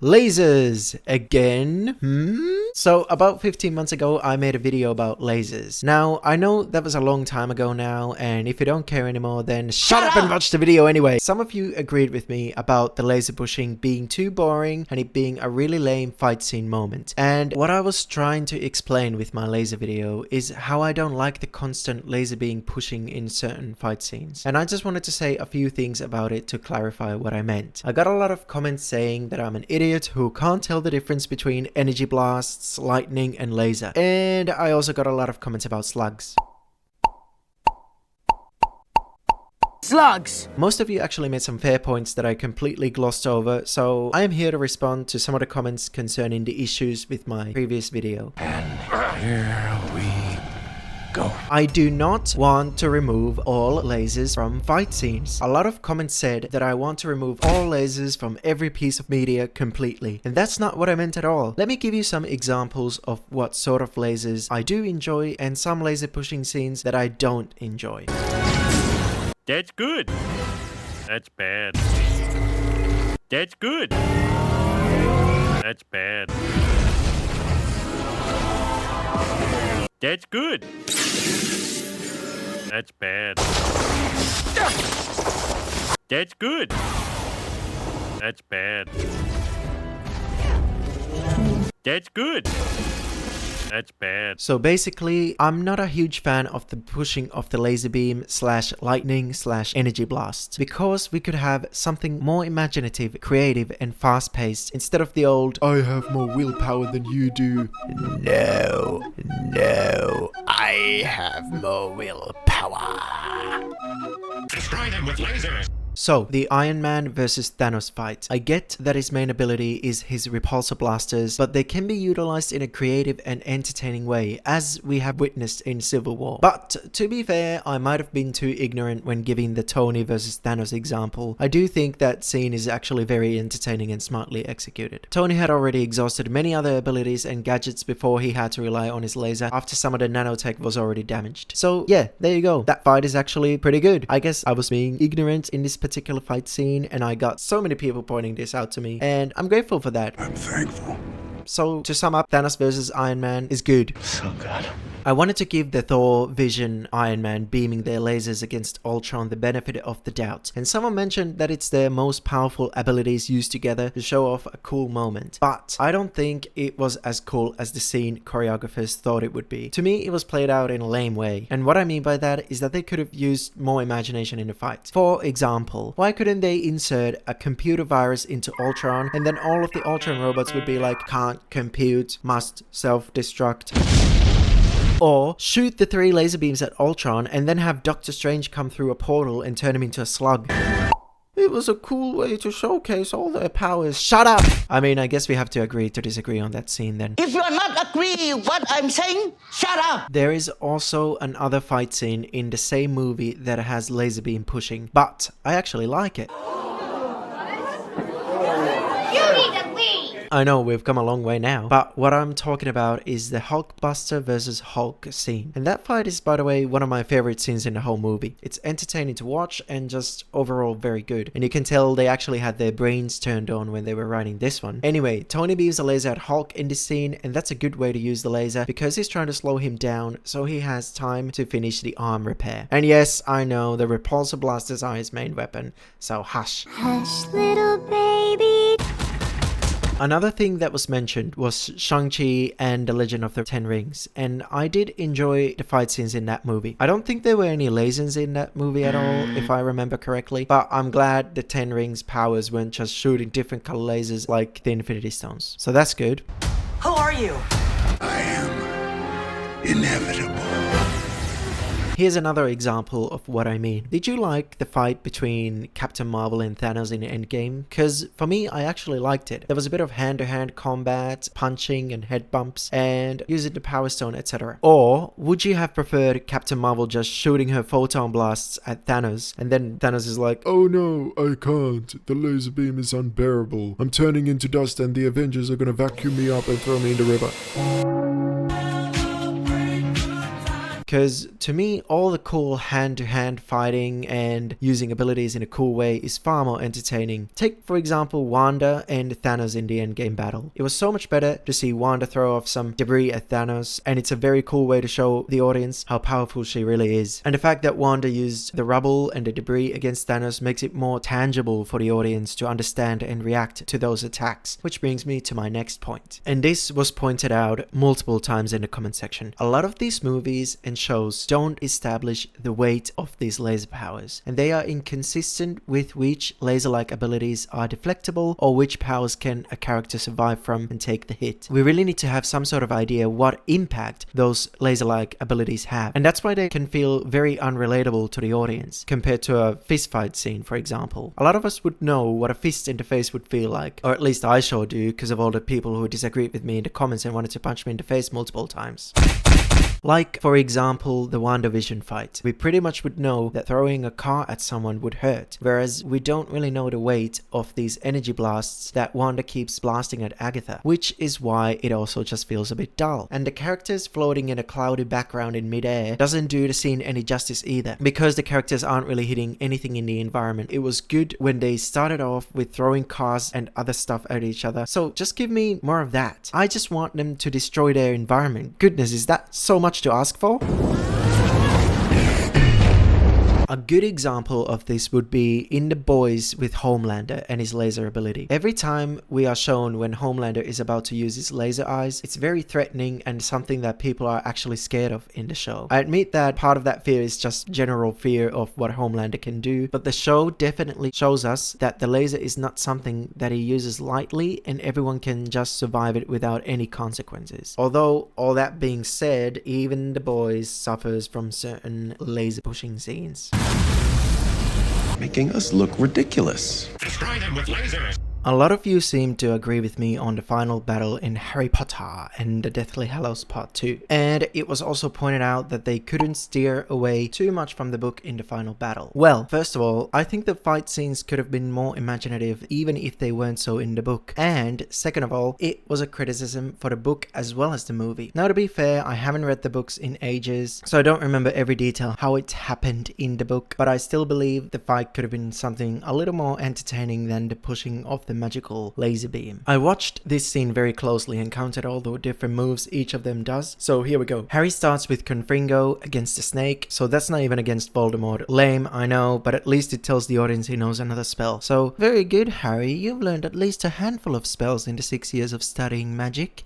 Lasers again? So about 15 months ago, I made a video about lasers. Now, I know that was a long time ago now, and if you don't care anymore, then shut up and watch the video anyway. Some of you agreed with me about the laser pushing being too boring and it being a really lame fight scene moment. And what I was trying to explain with my laser video is how I don't like the constant laser beam pushing in certain fight scenes. And I just wanted to say a few things about it to clarify what I meant. I got a lot of comments saying that I'm an idiot who can't tell the difference between energy blasts, lightning and laser. And I also got a lot of comments about slugs. Slugs! Most of you actually made some fair points that I completely glossed over, so I am here to respond to some of the comments concerning the issues with my previous video. And here we go. I do not want to remove all lasers from fight scenes. A lot of comments said that I want to remove all lasers from every piece of media completely, and that's not what I meant at all. Let me give you some examples of what sort of lasers I do enjoy and some laser pushing scenes that I don't enjoy. That's good. That's bad. That's good. That's bad. That's good. That's bad. That's good. That's bad. That's good. That's bad. So basically, I'm not a huge fan of the pushing of the laser beam slash lightning slash energy blast, because we could have something more imaginative, creative and fast paced instead of the old I have more willpower than you do. No, I have more willpower. Destroy them with lasers. So, the Iron Man versus Thanos fight. I get that his main ability is his repulsor blasters, but they can be utilized in a creative and entertaining way, as we have witnessed in Civil War. But, to be fair, I might have been too ignorant when giving the Tony versus Thanos example. I do think that scene is actually very entertaining and smartly executed. Tony had already exhausted many other abilities and gadgets before he had to rely on his laser after some of the nanotech was already damaged. So, yeah, there you go. That fight is actually pretty good. I guess I was being ignorant in this particular fight scene, and I got so many people pointing this out to me, and I'm grateful for that. I'm thankful. So to sum up, Thanos versus Iron Man is good. So good. I wanted to give the Thor, Vision, Iron Man beaming their lasers against Ultron the benefit of the doubt, and someone mentioned that it's their most powerful abilities used together to show off a cool moment. But I don't think it was as cool as the scene choreographers thought it would be. To me, it was played out in a lame way, and what I mean by that is that they could have used more imagination in the fight. For example, why couldn't they insert a computer virus into Ultron and then all of the Ultron robots would be like, can't compute, must self-destruct? Or shoot the 3 laser beams at Ultron and then have Doctor Strange come through a portal and turn him into a slug. It was a cool way to showcase all their powers. Shut up! I mean, I guess we have to agree to disagree on that scene then. If you are not agree what I'm saying, shut up! There is also another fight scene in the same movie that has laser beam pushing, but I actually like it. I know we've come a long way now, but what I'm talking about is the Hulkbuster versus Hulk scene. And that fight is, by the way, one of my favorite scenes in the whole movie. It's entertaining to watch and just overall very good. And you can tell they actually had their brains turned on when they were writing this one. Anyway, Tony beams a laser at Hulk in this scene, and that's a good way to use the laser because he's trying to slow him down so he has time to finish the arm repair. And yes, I know the repulsor blasters are his main weapon, so hush. Hush, little baby. Another thing that was mentioned was Shang-Chi and the Legend of the Ten Rings, and I did enjoy the fight scenes in that movie. I don't think there were any lasers in that movie at all, if I remember correctly, but I'm glad the Ten Rings powers weren't just shooting different color lasers like the Infinity Stones. So that's good. Who are you? I am inevitable. Here's another example of what I mean. Did you like the fight between Captain Marvel and Thanos in Endgame? Because for me, I actually liked it. There was a bit of hand-to-hand combat, punching and head bumps, and using the Power Stone, etc. Or would you have preferred Captain Marvel just shooting her photon blasts at Thanos, and then Thanos is like, "Oh no, I can't. The laser beam is unbearable. I'm turning into dust and the Avengers are gonna vacuum me up and throw me in the river." Because to me, all the cool hand-to-hand fighting and using abilities in a cool way is far more entertaining. Take, for example, Wanda and Thanos in the Endgame battle. It was so much better to see Wanda throw off some debris at Thanos, and it's a very cool way to show the audience how powerful she really is. And the fact that Wanda used the rubble and the debris against Thanos makes it more tangible for the audience to understand and react to those attacks, which brings me to my next point. And this was pointed out multiple times in the comment section. A lot of these movies and shows don't establish the weight of these laser powers, and they are inconsistent with which laser-like abilities are deflectable or which powers can a character survive from and take the hit. We really need to have some sort of idea what impact those laser-like abilities have, and that's why they can feel very unrelatable to the audience compared to a fist fight scene, for example. A lot of us would know what a fist in the face would feel like, or at least I sure do, because of all the people who disagreed with me in the comments and wanted to punch me in the face multiple times. Like, for example, the WandaVision fight. We pretty much would know that throwing a car at someone would hurt, whereas we don't really know the weight of these energy blasts that Wanda keeps blasting at Agatha, which is why it also just feels a bit dull. And the characters floating in a cloudy background in midair doesn't do the scene any justice either, because the characters aren't really hitting anything in the environment. It was good when they started off with throwing cars and other stuff at each other, so just give me more of that. I just want them to destroy their environment. Goodness, is that so much to ask for? A good example of this would be in The Boys with Homelander and his laser ability. Every time we are shown when Homelander is about to use his laser eyes, it's very threatening and something that people are actually scared of in the show. I admit that part of that fear is just general fear of what Homelander can do, but the show definitely shows us that the laser is not something that he uses lightly and everyone can just survive it without any consequences. Although, all that being said, even The Boys suffers from certain laser pushing scenes. Making us look ridiculous. Destroy them with lasers. A lot of you seem to agree with me on the final battle in Harry Potter and the Deathly Hallows Part 2. And it was also pointed out that they couldn't steer away too much from the book in the final battle. Well, first of all, I think the fight scenes could have been more imaginative even if they weren't so in the book. And second of all, it was a criticism for the book as well as the movie. Now, to be fair, I haven't read the books in ages, so I don't remember every detail how it happened in the book, but I still believe the fight could have been something a little more entertaining than the pushing of the magical laser beam. I watched this scene very closely and counted all the different moves each of them does. So here we go. Harry starts with Confringo against the snake, so that's not even against Voldemort. Lame, I know, but at least it tells the audience he knows another spell. So, very good, Harry, you've learned at least a handful of spells in the 6 years of studying magic.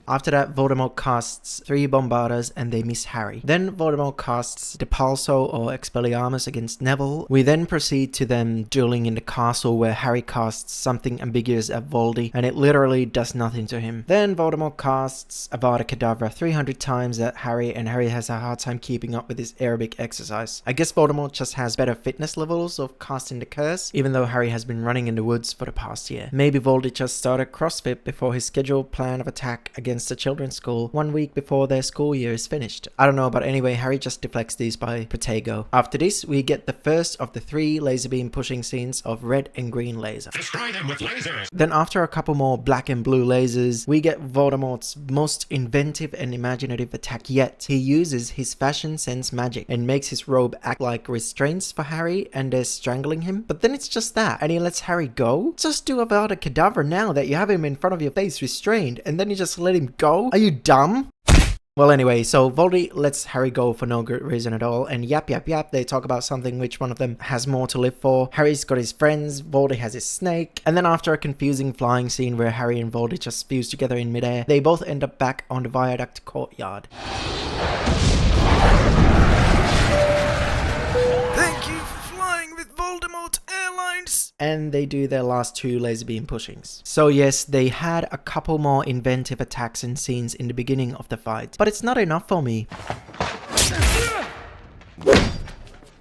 After that, Voldemort casts 3 Bombarders and they miss Harry. Then Voldemort casts Depulso or Expelliarmus against Neville. We then proceed to them dueling in the castle where Harry casts something ambiguous at Voldy and it literally does nothing to him. Then Voldemort casts Avada Kedavra 300 times at Harry and Harry has a hard time keeping up with his aerobic exercise. I guess Voldemort just has better fitness levels of casting the curse, even though Harry has been running in the woods for the past year. Maybe Voldy just started CrossFit before his scheduled plan of attack against the children's school 1 week before their school year is finished. I don't know, but anyway, Harry just deflects these by Protego. After this, we get the first of the 3 laser beam pushing scenes of red and green laser. Destroy them with lasers. Then after a couple more black and blue lasers, we get Voldemort's most inventive and imaginative attack yet. He uses his fashion sense magic and makes his robe act like restraints for Harry and they're strangling him. But then it's just that, and he lets Harry go? Just do Avada Kedavra now that you have him in front of your face restrained, and then you just let him go? Are you dumb? Well, anyway, so Voldy lets Harry go for no good reason at all, and yap, they talk about something which one of them has more to live for. Harry's got his friends, Voldy has his snake, and then after a confusing flying scene where Harry and Voldy just fuse together in midair, they both end up back on the Viaduct courtyard. Thank you for flying with Voldemort Airlines! And they do their last 2 laser beam pushings. So yes, they had a couple more inventive attacks and scenes in the beginning of the fight, but it's not enough for me.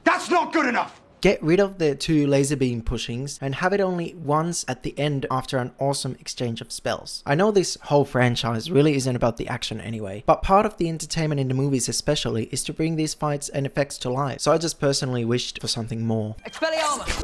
That's not good enough. Get rid of the 2 laser beam pushings and have it only once at the end after an awesome exchange of spells. I know this whole franchise really isn't about the action anyway, but part of the entertainment in the movies especially is to bring these fights and effects to life, so I just personally wished for something more. Expelliarmus!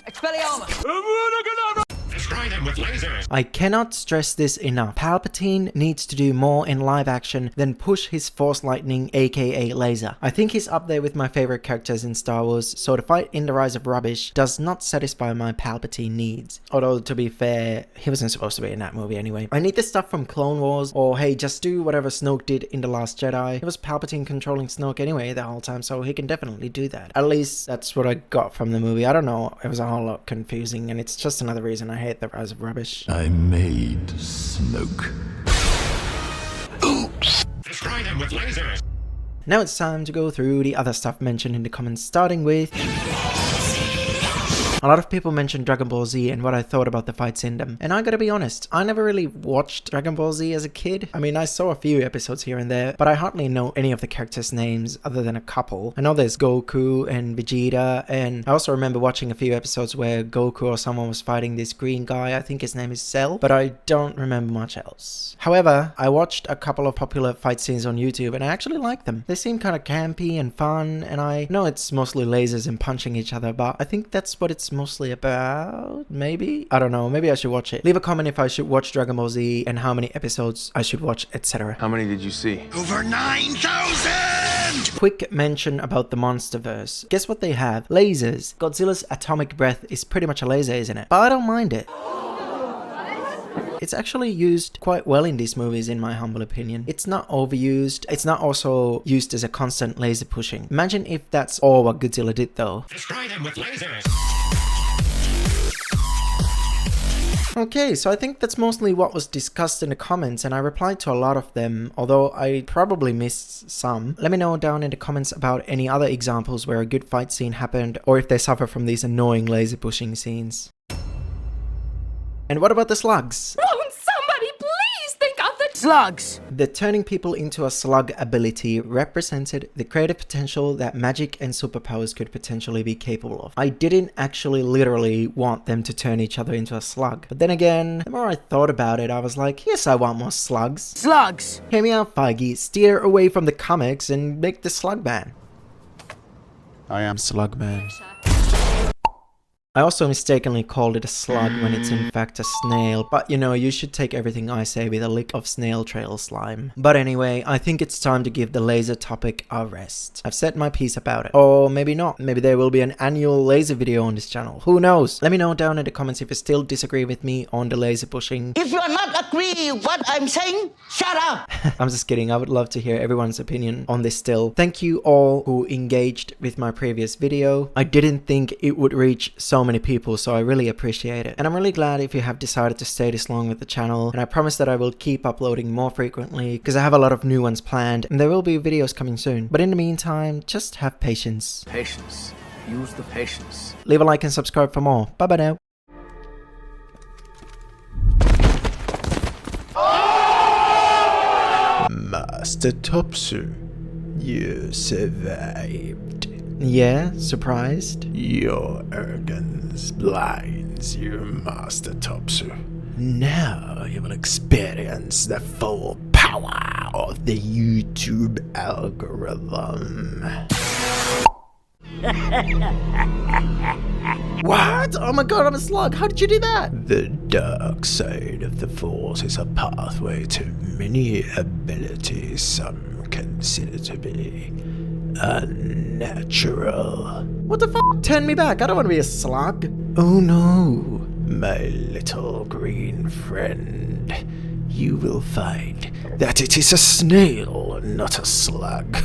Expelliarmus! Destroy Destroy them with lasers. I cannot stress this enough. Palpatine needs to do more in live action than push his Force Lightning, aka laser. I think he's up there with my favorite characters in Star Wars, so to fight in the Rise of Rubbish does not satisfy my Palpatine needs. Although, to be fair, he wasn't supposed to be in that movie anyway. I need the stuff from Clone Wars, or hey, just do whatever Snoke did in The Last Jedi. It was Palpatine controlling Snoke anyway the whole time, so he can definitely do that. At least that's what I got from the movie. I don't know, it was a whole lot confusing, and it's just another reason I hate The Rise of Rubbish. I made Snoke. Destroy them with lasers. Now it's time to go through the other stuff mentioned in the comments, starting with... A lot of people mentioned Dragon Ball Z and what I thought about the fights in them. And I gotta be honest, I never really watched Dragon Ball Z as a kid. I mean, I saw a few episodes here and there, but I hardly know any of the characters' names other than a couple. I know there's Goku and Vegeta, and I also remember watching a few episodes where Goku or someone was fighting this green guy. I think his name is Cell, but I don't remember much else. However, I watched a couple of popular fight scenes on YouTube and I actually like them. They seem kind of campy and fun, and I know it's mostly lasers and punching each other, but I think that's what it's mostly about, maybe? I don't know, maybe I should watch it. Leave a comment if I should watch Dragon Ball Z and how many episodes I should watch, etc. How many did you see? Over 9,000! Quick mention about the Monsterverse. Guess what they have? Lasers. Godzilla's atomic breath is pretty much a laser, isn't it? But I don't mind it. It's actually used quite well in these movies, in my humble opinion. It's not overused. It's not also used as a constant laser pushing. Imagine if that's all what Godzilla did though. Destroy them with lasers. Okay, so I think that's mostly what was discussed in the comments, and I replied to a lot of them, although I probably missed some. Let me know down in the comments about any other examples where a good fight scene happened, or if they suffer from these annoying laser pushing scenes. And what about the slugs? Somebody please think of the Slugs. The turning people into a slug ability represented the creative potential that magic and superpowers could potentially be capable of. I didn't actually literally want them to turn each other into a slug. But then again, the more I thought about it, I was like, yes, I want more slugs. Slugs. Hear me out, Feige. Steer away from the comics and make the slug man. I am Slug man. I also mistakenly called it a slug when it's in fact a snail, but you know, you should take everything I say with a lick of snail trail slime. But anyway, I think it's time to give the laser topic a rest. I've said my piece about it. Or maybe not. Maybe there will be an annual laser video on this channel. Who knows? Let me know down in the comments if you still disagree with me on the laser pushing. If you are not agree what I'm saying, shut up. I'm just kidding. I would love to hear everyone's opinion on this still. Thank you all who engaged with my previous video. I didn't think it would reach so many people, so I really appreciate it. And I'm really glad if you have decided to stay this long with the channel, and I promise that I will keep uploading more frequently because I have a lot of new ones planned and there will be videos coming soon. But in the meantime, just have patience. patience. Use the patience. Leave a like and subscribe for more. Bye bye now. Master Topsu, you survived. Yeah, surprised? Your arrogance blinds you, Master Topsu. Now you will experience the full power of the YouTube algorithm. What? Oh my god, I'm a slug. How did you do that? The dark side of the Force is a pathway to many abilities some consider to be unnatural. What the f***? Turn me back. I don't want to be a slug. Oh no. My little green friend, you will find that it is a snail, not a slug.